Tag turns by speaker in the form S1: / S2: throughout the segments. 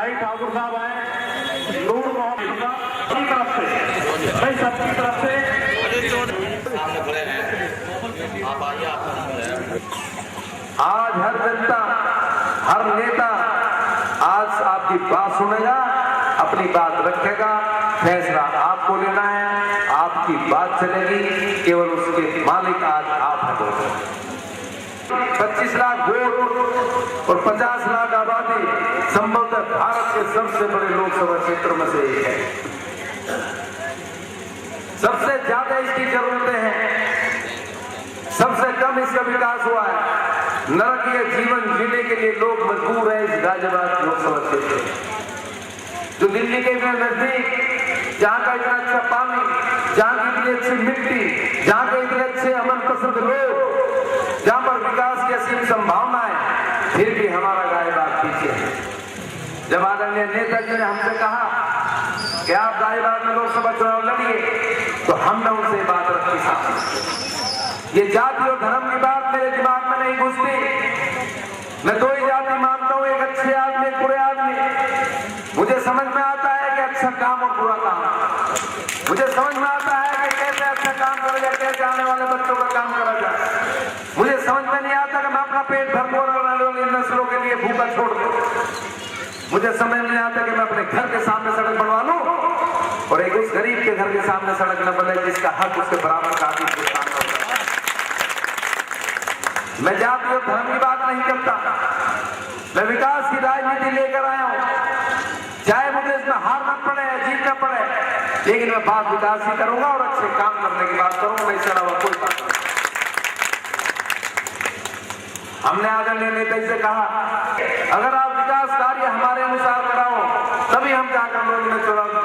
S1: भाई ठाकुर साहब आए, नूर मोहम्मद सबकी तरफ से, भाई सबकी तरफ से
S2: सामने खड़े हैं, आप आइए, आपका
S3: आज हर जनता, हर नेता आज आपकी बात सुनेगा, अपनी बात रखेगा, फैसला आपको लेना है, आपकी बात चलेगी, केवल उसके मालिक आज आप हैं। 25 लाख वोट और 50 लाख आबादी संभवतः भारत के सबसे बड़े लोकसभा क्षेत्र में से एक है। सबसे ज्यादा इसकी जरूरतें हैं, सबसे कम इसका विकास हुआ है। नरकीय जीवन जीने के लिए लोग मजबूर हैं इस गाजियाबाद लोकसभा क्षेत्र में, जो दिल्ली के नजदीक, जहां का इतना अच्छा पानी, जहां की इतनी अच्छी मिट्टी, जहां के इतने अच्छे अमन पसंद लोग, जहां पर विकास की असीम संभावना है, फिर भी हमारा गाजियाबाद पीछे है। जब आदरणीय नेताजी ने हमसे कहा कि आप गाजियाबाद में लोकसभा चुनाव लड़िए, तो हमने उनसे बात रखी सामने। ये जाति और धर्म की बात मेरे दिमाग में नहीं घुसती। मैं दो ही जाति मानता हूं, एक अच्छे आदमी, एक बुरे आदमी। मुझे समझ में आता है कि अच्छा काम और बुरा काम, मुझे समझ में आता है कि कैसे अच्छा काम करा जाए, कैसे आने वाले बच्चों का काम करा जाए। मुझे समझ में नहीं आता कि मैं अपना पेट भर वाली नस्लों के लिए भूखा छोड़ दूं। मुझे समझ नहीं आता कि मैं अपने घर के सामने सड़क बनवा लूं और एक उस गरीब के घर के सामने सड़क न बने जिसका हक उसके बराबर का आदमी के सामने होता है। मैं जाति और धर्म की बात नहीं करता, मैं विकास की राजनीति लेकर आया हूं। चाहे मुझे इसमें हारना पड़े, जीतना पड़े, लेकिन मैं बात विकास की करूंगा और अच्छे काम करने की बात करूंगा। मैं इसके अलावा कोई बात नहीं। हमने आदरणीय नेता से कहा, अगर आप विकास कार्य हमारे अनुसार कराओ, तभी हम जाकर लोग में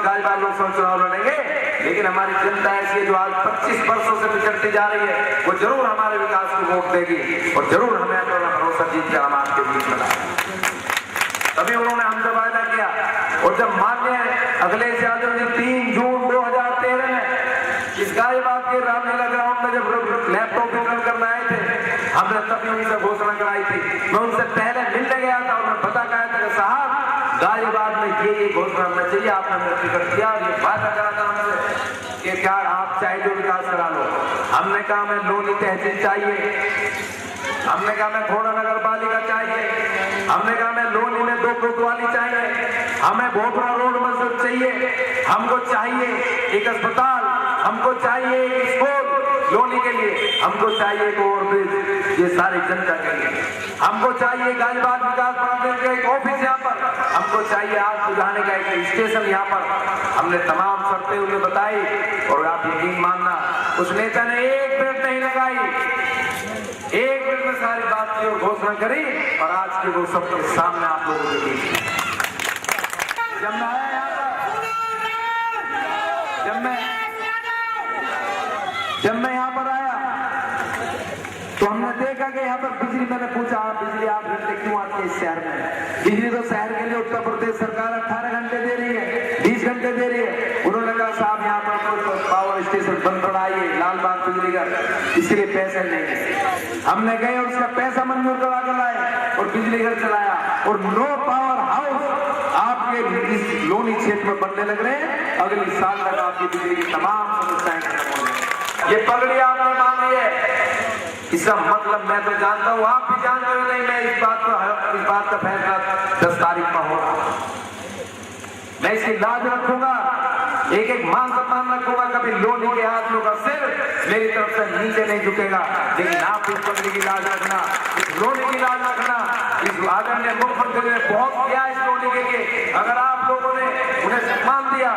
S3: गाजियाबाद लोकसभा चुनाव लड़ेंगे। लेकिन हमारी जनता ऐसी है जो आज 25 वर्षों से पिछड़ती जा रही है, वो जरूर हमारे विकास को वोट देगी और जरूर हमें अपना भरोसा जीत कर हम आपके बीच में लाएंगे। तभी उन्होंने हमसे वायदा किया और जब माननीय अखिलेश यादव जी 3 जून 2013 में इस गाजियाबाद के रामलीला ग्राउंड में जब लैपटॉप वितरण करने आए थे, हमने तभी उनसे घोषणा कराई थी। मैं उनसे पहले मिलने गया था और मैं बता कहा था कि साहब गाजियाबाद में ये घोषणा होना चाहिए, आपने मेरा टिकट किया और ये वादा करा था हमसे कि क्या आप चाहे जो विकास करा लो। हमने कहा मैं लोनी तहसील चाहिए, हमने कहा मैं घोड़ा नगर पालिका चाहिए, हमने कहा मैं लोनी में 2 कोतवाली चाहिए, हमें भोपरा रोड मस्जिद चाहिए, हमको चाहिए एक अस्पताल, हमको चाहिए एक स्कूल लोनी के लिए, हमको चाहिए एक ओवरब्रिज, ये सारी जनता के लिए, हमको चाहिए गाजियाबाद विकास प्राधिकरण का एक ऑफिस यहाँ पर, हमको चाहिए आग बुझाने का एक स्टेशन यहाँ पर। हमने तमाम शर्तें उन्हें बताई और आप यकीन मानना उस नेता ने 1 मिनट नहीं लगाई, 1 मिनट में सारी बात की और घोषणा करी और आज के वो सबके सामने आप लोगों के बीच। जब मैं आया यहाँ पर, जब मैं यहाँ पर आया तो हमने देखा कि यहाँ पर बिजली, मैंने पूछा बिजली 8 घंटे क्यों आती है इस शहर में? बिजली तो शहर के लिए उत्तर प्रदेश सरकार 18 घंटे दे रही है, 20 घंटे दे रही है। उन्होंने कहा साहब यहाँ पर पावर स्टेशन बंद पड़ाइए, लालबाग बिजली घर, इसके लिए पैसे नहीं। हमने गए और उसका पैसा मंजूर करा कर लाए और बिजली घर चलाया और 9 पावर हाउस आपके इस लोनी क्षेत्र में बनने लग रहे हैं। अगले साल तक आपकी बिजली की तमाम समस्याएं खत्म हो जाएंगी। ये पगड़ी आपने मांगी है, इसका मतलब मैं तो जानता हूं, आप भी जानते हो नहीं। मैं इस बात का फैसला 10 तारीख में होगा। मैं इसकी लाज रखूंगा, एक एक मान सम्मान रखूंगा। कभी लोनी के आदमियों का सिर मेरी तरफ से नीचे नहीं झुकेगा, लेकिन आप इस पगड़ी की लाज रखना, इस लोनी की लाज रखना। इस आदरणीय मुख्यमंत्री ने बहुत किया इस लोनी के लिए। अगर आप लोगों ने उन्हें सम्मान दिया,